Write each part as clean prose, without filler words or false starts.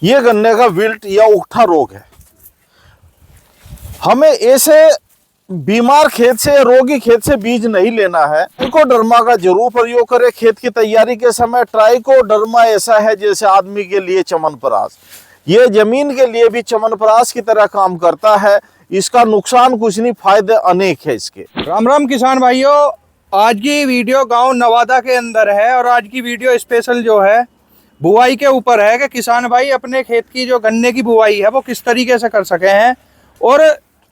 ये गन्ने का विल्ट या उकठा रोग है। हमें ऐसे बीमार खेत से, रोगी खेत से बीज नहीं लेना है। ट्राइकोडर्मा का जरूर प्रयोग करें खेत की तैयारी के समय। ट्राइकोडर्मा ऐसा है जैसे आदमी के लिए च्यवनप्राश, ये जमीन के लिए भी च्यवनप्राश की तरह काम करता है। इसका नुकसान कुछ नहीं, फायदे अनेक है इसके। राम राम किसान भाइयों, आज की वीडियो गांव नवादा के अंदर है और आज की वीडियो स्पेशल जो है बुआई के ऊपर है कि किसान भाई अपने खेत की जो गन्ने की बुआई है वो किस तरीके से कर सके हैं और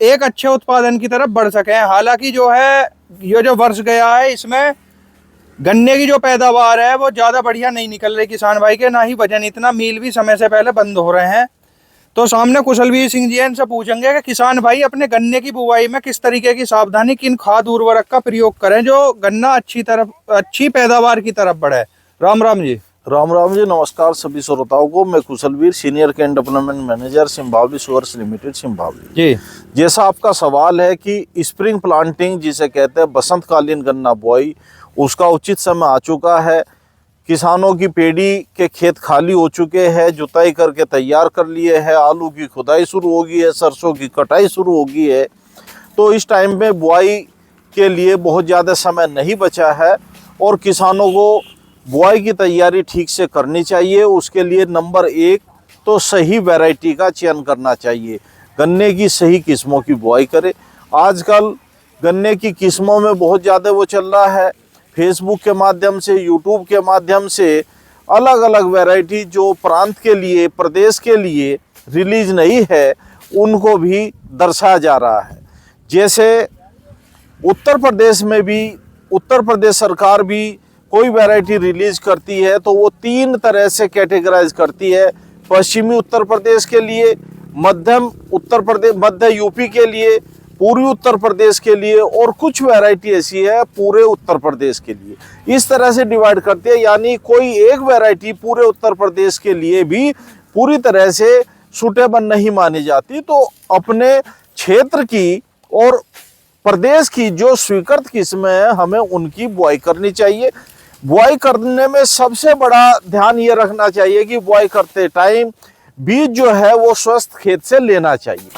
एक अच्छे उत्पादन की तरफ बढ़ सके हैं। हालांकि जो है ये जो वर्ष गया है इसमें गन्ने की जो पैदावार है वो ज़्यादा बढ़िया नहीं निकल रही किसान भाई के, ना ही वजन इतना, मील भी समय से पहले बंद हो रहे हैं। तो सामने कुशलवीर सिंह जी इनसे पूछेंगे कि किसान भाई अपने गन्ने की बुवाई में किस तरीके की सावधानी, किन खाद उर्वरक का प्रयोग करें जो गन्ना अच्छी पैदावार की तरफ बढ़े। राम राम जी। राम राम जी, नमस्कार सभी श्रोताओं को। मैं Kushalveer, senior cane development manager Simbhaoli sugars limited Simbhaoli ji. जैसा आपका सवाल है कि स्प्रिंग प्लांटिंग जिसे कहते हैं बसंतकालीन गन्ना बुआई, उसका उचित समय आ चुका है। किसानों की पेड़ी के खेत खाली हो चुके हैं, जुताई करके तैयार कर लिए हैं, आलू की खुदाई शुरू हो गई है, सरसों की कटाई शुरू हो गई है। तो इस टाइम में बुआई के लिए बहुत ज़्यादा समय नहीं बचा है और किसानों को बुआई की तैयारी ठीक से करनी चाहिए। उसके लिए नंबर 1 तो सही वैरायटी का चयन करना चाहिए। गन्ने की सही किस्मों की बुआई करें। आजकल गन्ने की किस्मों में बहुत ज़्यादा वो चल रहा है, फेसबुक के माध्यम से, यूट्यूब के माध्यम से अलग अलग वैरायटी जो प्रांत के लिए, प्रदेश के लिए रिलीज नहीं है, उनको भी दर्शाया जा रहा है। जैसे उत्तर प्रदेश में भी, उत्तर प्रदेश सरकार भी कोई वैरायटी रिलीज करती है तो वो 3 तरह से कैटेगराइज करती है। पश्चिमी उत्तर प्रदेश के लिए, मध्यम उत्तर प्रदेश, मध्य यूपी के लिए, पूर्वी उत्तर प्रदेश के लिए और कुछ वैरायटी ऐसी है पूरे उत्तर प्रदेश के लिए। इस तरह से डिवाइड करती है, यानी कोई एक वैरायटी पूरे उत्तर प्रदेश के लिए भी पूरी तरह से सूटेबल नहीं मानी जाती। तो अपने क्षेत्र की और प्रदेश की जो स्वीकृत किस्में हैं, हमें उनकी बुआई करनी चाहिए। बुआई करने में सबसे बड़ा ध्यान ये रखना चाहिए कि बुआई करते टाइम बीज जो है वो स्वस्थ खेत से लेना चाहिए।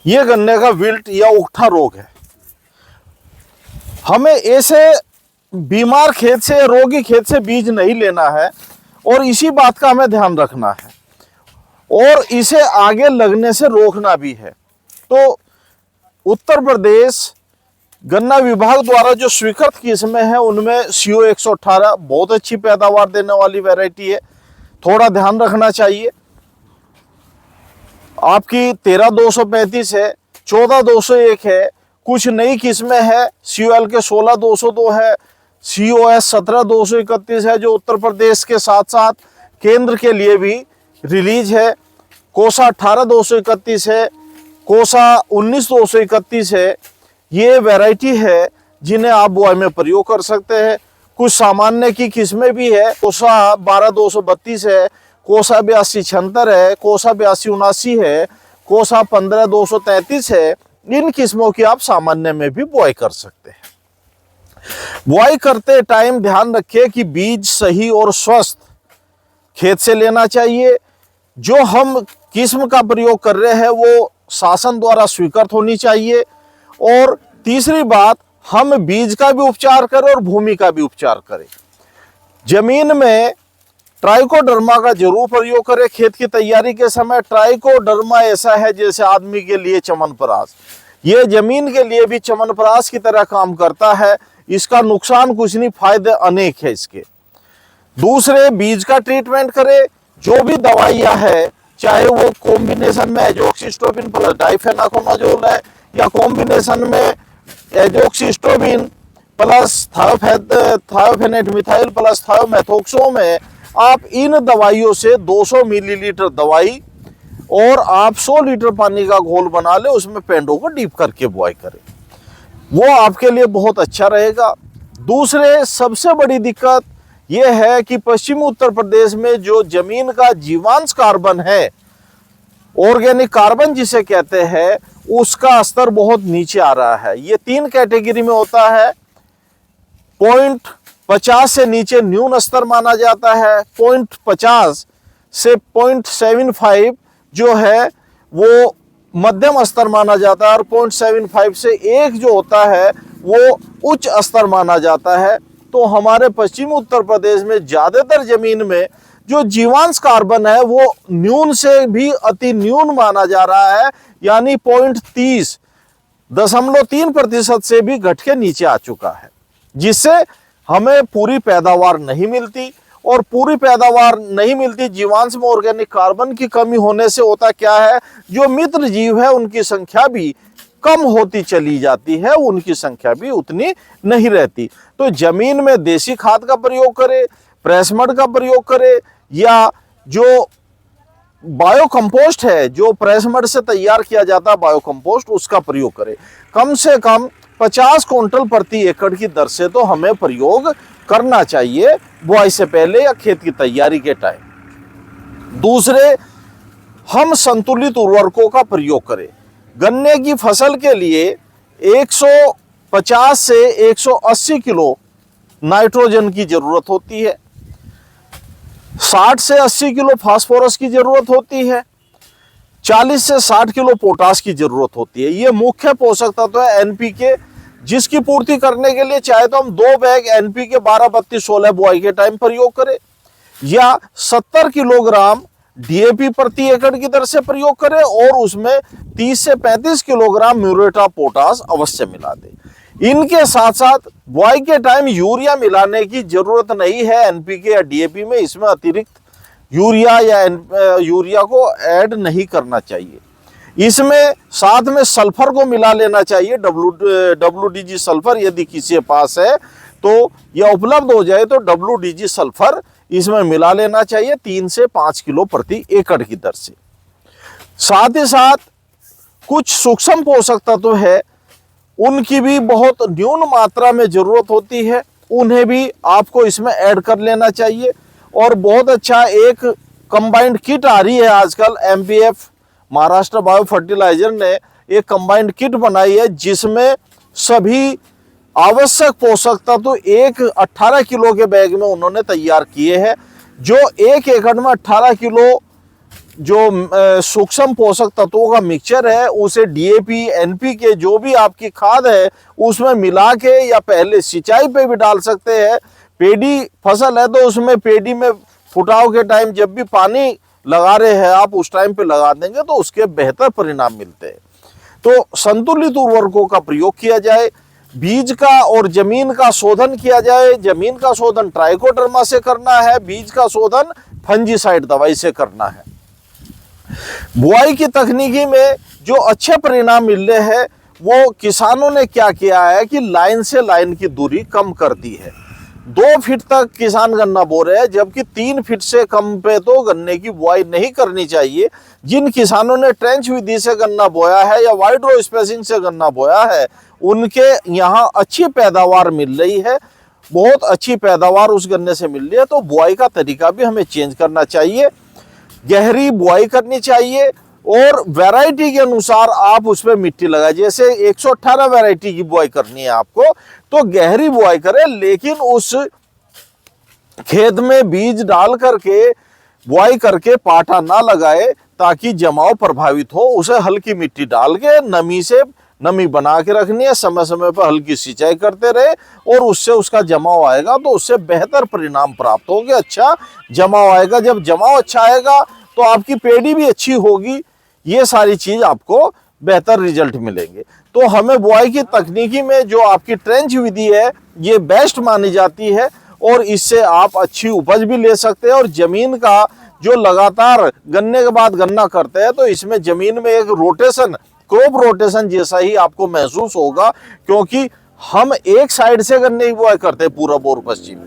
ये गन्ने का विल्ट या उकठा रोग है। हमें ऐसे बीमार खेत से, रोगी खेत से बीज नहीं लेना है और इसी बात का हमें ध्यान रखना है और इसे आगे लगने से रोकना भी है। तो उत्तर प्रदेश गन्ना विभाग द्वारा जो स्वीकृत किस्में हैं उनमें CO 118 बहुत अच्छी पैदावार देने वाली वैरायटी है, थोड़ा ध्यान रखना चाहिए। आपकी 13235 है, 14201 है, कुछ नई किस्में हैं, COL के 16202 है, COS 17231 है जो उत्तर प्रदेश के साथ साथ केंद्र के लिए भी रिलीज है, कोसा 18231 है, कोसा 19231 है। ये वैरायटी है जिन्हें आप बुआई में प्रयोग कर सकते हैं। कुछ सामान्य की किस्में भी है, कोसा 12232 है, कोसा 8276 है, कोसा 8279 है, कोसा 15233 है। इन किस्मों की आप सामान्य में भी बुआई कर सकते हैं। बुआई करते टाइम ध्यान रखिए कि बीज सही और स्वस्थ खेत से लेना चाहिए। जो हम किस्म का प्रयोग कर रहे हैं वो शासन द्वारा स्वीकृत होनी चाहिए। और तीसरी बात, हम बीज का भी उपचार करें और भूमि का भी उपचार करें। जमीन में ट्राइकोडर्मा का जरूर प्रयोग करें खेत की तैयारी के समय। ट्राइकोडर्मा ऐसा है जैसे आदमी के लिए च्यवनप्राश, ये जमीन के लिए भी च्यवनप्राश की तरह काम करता है। इसका नुकसान कुछ नहीं, फायदे अनेक है इसके। दूसरे, बीज का ट्रीटमेंट करें। जो भी दवाइयां है, चाहे वो कॉम्बिनेशन में एजोक्सिस्ट्रोबिन प्लस डाइफेनाकोनाजोल है या कॉम्बिनेशन में एजोक्सिस्ट्रोबिन प्लस थायोफेनेट मिथाइल प्लस थायोमेथोक्सो में, आप इन दवाइयों से 200 मिलीलीटर दवाई और आप 100 लीटर पानी का घोल बना ले, उसमें पेंडों को डीप करके बुआई करें, वो आपके लिए बहुत अच्छा रहेगा। दूसरे, सबसे बड़ी दिक्कत यह है कि पश्चिमी उत्तर प्रदेश में जो जमीन का जीवांश कार्बन है, ऑर्गेनिक कार्बन जिसे कहते हैं, उसका स्तर बहुत नीचे आ रहा है। ये 3 कैटेगरी में होता है। 50 से नीचे न्यून स्तर माना जाता है। 0.50 से 0.75 जो है वो मध्यम स्तर माना जाता है और 0.75 से 1 जो होता है वो उच्च स्तर माना जाता है। तो हमारे पश्चिमी उत्तर प्रदेश में ज्यादातर जमीन में जो जीवांश कार्बन है वो न्यून से भी अति न्यून माना जा रहा है, यानी 0.30.3% से भी घट के नीचे आ चुका है, जिससे हमें पूरी पैदावार नहीं मिलती। और पूरी पैदावार नहीं मिलती जीवांश में ऑर्गेनिक कार्बन की कमी होने से होता क्या है, जो मित्र जीव है उनकी संख्या भी कम होती चली जाती है, उनकी संख्या भी उतनी नहीं रहती। तो जमीन में देसी खाद का प्रयोग करें, प्रेसमड का प्रयोग करें, या जो बायो कंपोस्ट है जो प्रेसमड से तैयार किया जाता है बायो कंपोस्ट, उसका प्रयोग करें। कम से कम 50 क्विंटल प्रति एकड़ की दर से तो हमें प्रयोग करना चाहिए बुआई से पहले या खेत की तैयारी के टाइम। दूसरे, हम संतुलित उर्वरकों का प्रयोग करें। गन्ने की फसल के लिए 150 से 180 किलो नाइट्रोजन की जरूरत होती है, 60 से 80 किलो फास्फोरस की जरूरत होती है, 40 से 60 किलो पोटास की जरूरत होती है। ये मुख्य पोषक तत्व है एनपीके, जिसकी पूर्ति करने के लिए चाहे तो हम 2 बैग एनपीके 12-32-16 बुआई के टाइम प्रयोग करें, या 70 किलोग्राम डीएपी प्रति एकड़ की दर से प्रयोग करें और उसमें 30 से 35 किलोग्राम म्यूरेट ऑफ पोटास अवश्य मिला दें। इनके साथ साथ बुआई के टाइम यूरिया मिलाने की जरूरत नहीं है एनपीके या डीएपी में, इसमें अतिरिक्त यूरिया या यूरिया को ऐड नहीं करना चाहिए। इसमें साथ में सल्फर को मिला लेना चाहिए, WDG सल्फर यदि किसी के पास है तो यह उपलब्ध हो जाए तो WDG सल्फर इसमें मिला लेना चाहिए 3 से 5 किलो प्रति एकड़ की दर से। साथ ही साथ कुछ सूक्ष्म पोषक तत्व है, उनकी भी बहुत न्यून मात्रा में जरूरत होती है, उन्हें भी आपको इसमें ऐड कर लेना चाहिए। और बहुत अच्छा एक कंबाइंड किट आ रही है आजकल, MPF महाराष्ट्र बायो फर्टिलाइजर ने एक कंबाइंड किट बनाई है, जिसमें सभी आवश्यक पोषक तत्व एक 18 किलो के बैग में उन्होंने तैयार किए हैं, जो 1 एकड़ में 18 किलो जो सूक्ष्म पोषक तत्वों का मिक्सचर है उसे डीएपी एनपीके जो भी आपकी खाद है उसमें मिला के या पहले सिंचाई पे भी डाल सकते हैं। पेडी फसल है तो उसमें पेडी में फुटाव के टाइम जब भी पानी लगा रहे हैं आप उस टाइम पे लगा देंगे तो उसके बेहतर परिणाम मिलते हैं। तो संतुलित उर्वरकों का प्रयोग किया जाए, बीज का और जमीन का शोधन किया जाए। जमीन का शोधन ट्राइकोडर्मा से करना है, बीज का शोधन फंजीसाइड दवाई से करना है। बुआई की तकनीकी में जो अच्छे परिणाम मिल रहे हैं वो किसानों ने क्या किया है कि लाइन से लाइन की दूरी कम कर दी है। 2 फीट तक किसान गन्ना बो रहे हैं, जबकि 3 फीट से कम पे तो गन्ने की बुआई नहीं करनी चाहिए। जिन किसानों ने ट्रेंच विधि से गन्ना बोया है या वाइड रो स्पेसिंग से गन्ना बोया है उनके यहाँ अच्छी पैदावार मिल रही है, बहुत अच्छी पैदावार उस गन्ने से मिल रही है। तो बुआई का तरीका भी हमें चेंज करना चाहिए, गहरी बुआई करनी चाहिए और वैरायटी के अनुसार आप उसमें मिट्टी लगाए। जैसे 118 वैरायटी की बुआई करनी है आपको तो गहरी बुआई करें, लेकिन उस खेत में बीज डाल करके बुआई करके पाटा ना लगाए ताकि जमाव प्रभावित हो। उसे हल्की मिट्टी डाल के नमी बना के रखनी है, समय समय पर हल्की सिंचाई करते रहे और उससे उसका जमाव आएगा तो उससे बेहतर परिणाम प्राप्त होंगे, अच्छा जमाव आएगा। जब जमाव अच्छा आएगा तो आपकी पेड़ी भी अच्छी होगी, ये सारी चीज आपको बेहतर रिजल्ट मिलेंगे। तो हमें बुआई की तकनीकी में जो आपकी ट्रेंच विधि है ये बेस्ट मानी जाती है और इससे आप अच्छी उपज भी ले सकते हैं। और जमीन का जो लगातार गन्ने के बाद गन्ना करते हैं तो इसमें जमीन में एक रोटेशन, क्रॉप रोटेशन जैसा ही आपको महसूस होगा, क्योंकि हम एक साइड से गन्ने की बुआई करते हैं पूरब और पश्चिम।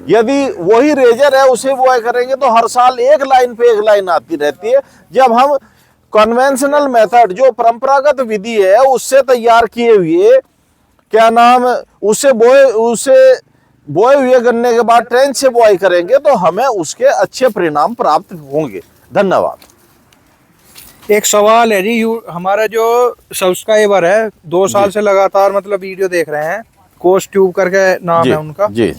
यदि वही रेजर है उसे बुआई करेंगे तो हर साल एक लाइन पे एक लाइन आती रहती है। जब हम कन्वेंशनल मेथड जो परंपरागत विधि है उससे तैयार किए हुए क्या नाम उससे बोए हुए गन्ने के बाद ट्रेंच से बुआई करेंगे तो हमें उसके अच्छे परिणाम प्राप्त होंगे। धन्यवाद। एक सवाल है जी, हमारा जो सब्सक्राइबर है 2 साल से लगातार मतलब वीडियो देख रहे हैं, कोस्ट ट्यूब करके नाम है उनका जी।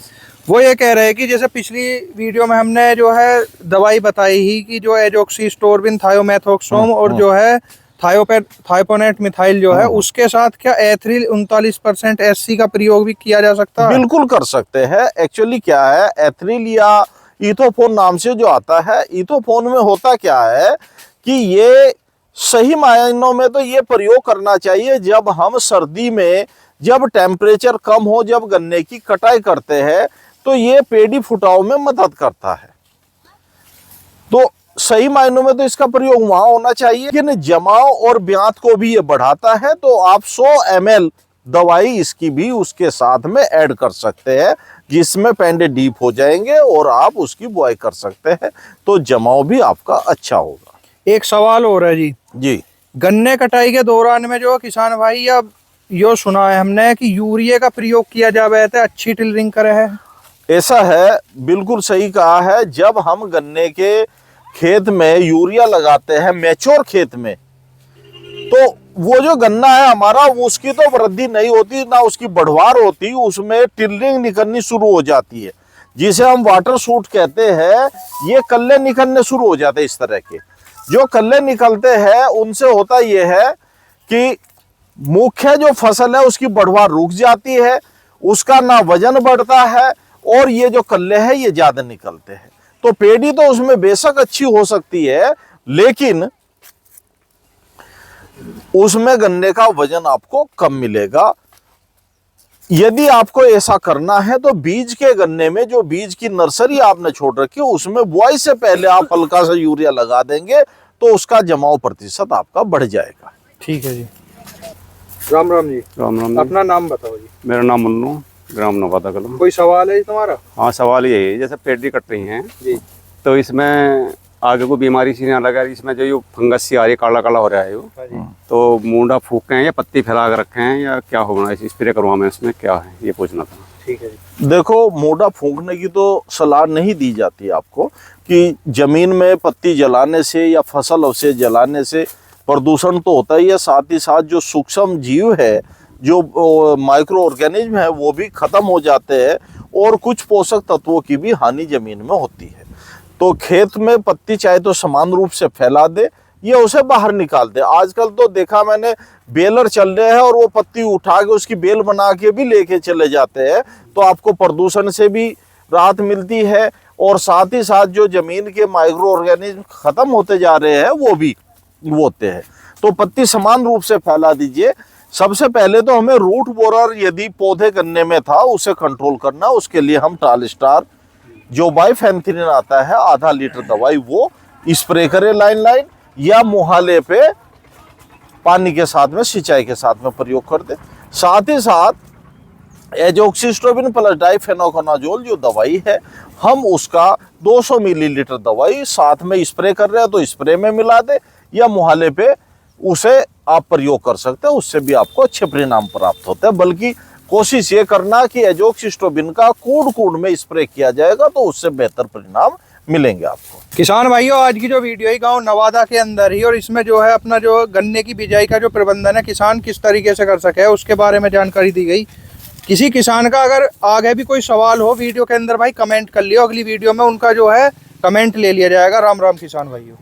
वो ये कह रहे हैं कि जैसे पिछली वीडियो में हमने जो है दवाई बताई ही कि जो एजोक्सिस्टोर्बिन, थायोमेथोक्सोम और जो है थायोपोनेट मिथाइल जो है उसके साथ क्या एथ्रिल 39% SC का प्रयोग भी किया जा सकता है? बिल्कुल कर सकते हैं। एक्चुअली क्या है, एथ्रिल या इथोफोन नाम से जो आता है, इथोफोन में होता क्या है कि ये सही मायनों में तो ये प्रयोग करना चाहिए जब हम सर्दी में, जब टेम्परेचर कम हो, जब गन्ने की कटाई करते हैं, तो ये पेड़ी फुटाव में मदद करता है। तो सही मायनों में तो इसका प्रयोग वहां होना चाहिए, लेकिन जमाव और ब्यात को भी ये बढ़ाता है। तो आप 100 ml दवाई इसकी भी उसके साथ में ऐड कर सकते हैं, जिसमें पेंडे डीप हो जाएंगे और आप उसकी बुआई कर सकते हैं, तो जमाव भी आपका अच्छा होगा। एक सवाल हो रहा है जी, गन्ने कटाई के दौरान में जो किसान भाई, अब यो सुना है हमने कि यूरिया का प्रयोग किया जावे तो अच्छी टिलरिंग करे है। ऐसा है, बिल्कुल सही कहा है। जब हम गन्ने के खेत में यूरिया लगाते हैं, मैच्योर खेत में, तो वो जो गन्ना है हमारा, उसकी तो वृद्धि नहीं होती, ना उसकी बढ़वार होती, उसमें टिलरिंग निकलनी शुरू हो जाती है, जिसे हम वाटर शूट कहते हैं। ये कल्ले निकलने शुरू हो जाते हैं। इस तरह के जो कल्ले निकलते हैं, उनसे होता यह है कि मुख्य जो फसल है उसकी बढ़वार रुक जाती है, उसका ना वजन बढ़ता है, और ये जो कल्ले हैं ये ज्यादा निकलते हैं। तो पेड़ी तो उसमें बेशक अच्छी हो सकती है, लेकिन उसमें गन्ने का वजन आपको कम मिलेगा। यदि आपको ऐसा करना है तो बीज के गन्ने में, जो बीज की नर्सरी आपने छोड़ रखी है, उसमें बुआई से पहले आप हल्का सा यूरिया लगा देंगे, तो उसका जमाव प्रतिशत आपका बढ़ जाएगा। ठीक है जी। राम राम जी। राम राम जी। अपना नाम बताओ जी। मेरा नाम मुन्नू, ग्राम नवादा कलम। कोई सवाल है तुम्हारा? हाँ, सवाल यही है, जैसे पेड़ी कट रही हैं जी, तो इसमें आगे को बीमारी सी ना लगा, इसमें जो ये फंगस सी आ रही है, काला काला हो रहा है, तो मूंडा फूके हैं या पत्ती फैला कर रखे हैं या क्या होना है, स्प्रे करवा में इसमें क्या है, ये पूछना था। ठीक है जी। देखो, मोटा फूंकने की तो सलाह नहीं दी जाती आपको कि जमीन में पत्ती जलाने से या फसल अवशेष जलाने से प्रदूषण तो होता ही है, साथ ही साथ जो सूक्ष्म जीव है, जो माइक्रो ऑर्गेनिज्म है, वो भी खत्म हो जाते हैं, और कुछ पोषक तत्वों की भी हानि जमीन में होती है। तो खेत में पत्ती चाहे तो समान रूप से फैला दे या उसे बाहर निकाल दे। आजकल तो देखा मैंने, बेलर चल रहे हैं और वो पत्ती उठा के उसकी बेल बना के भी लेके चले जाते हैं, तो आपको प्रदूषण से भी राहत मिलती है, और साथ ही साथ जो जमीन के माइक्रो ऑर्गेनिज्म खत्म होते जा रहे हैं वो भी होते हैं। तो पत्ती समान रूप से फैला दीजिए। सबसे पहले तो हमें रूट बोरर यदि पौधे गन्ने में था उसे कंट्रोल करना, उसके लिए हम ट्रालिस्टार जो बाइफेंथ्रिन आता है आधा लीटर दवाई, वो स्प्रे करें लाइन लाइन, या मुहाले पे पानी के साथ में, सिंचाई के साथ में प्रयोग कर दे। साथ ही साथ एजोक्सिस्ट्रोबिन प्लस डाइफेनोकोनाजोल जो दवाई है, हम उसका 200 मिलीलीटर दवाई साथ में स्प्रे कर रहे हैं तो स्प्रे में मिला दे, या मुहाले पे उसे आप प्रयोग कर सकते हैं। उससे भी आपको अच्छे परिणाम प्राप्त होते हैं। बल्कि कोशिश ये करना कि एजोक्सिस्ट्रोबिन का कूड़ कूड़ में स्प्रे किया जाएगा, तो उससे बेहतर परिणाम मिलेंगे आपको। किसान भाइयों, आज की जो वीडियो है गांव नवादा के अंदर ही, और इसमें जो है अपना जो गन्ने की बिजाई का जो प्रबंधन है किसान किस तरीके से कर सके उसके बारे में जानकारी दी गई। किसी किसान का अगर आगे भी कोई सवाल हो वीडियो के अंदर भाई कमेंट कर लियो, अगली वीडियो में उनका जो है कमेंट ले लिया जाएगा। राम राम किसान भाइयों।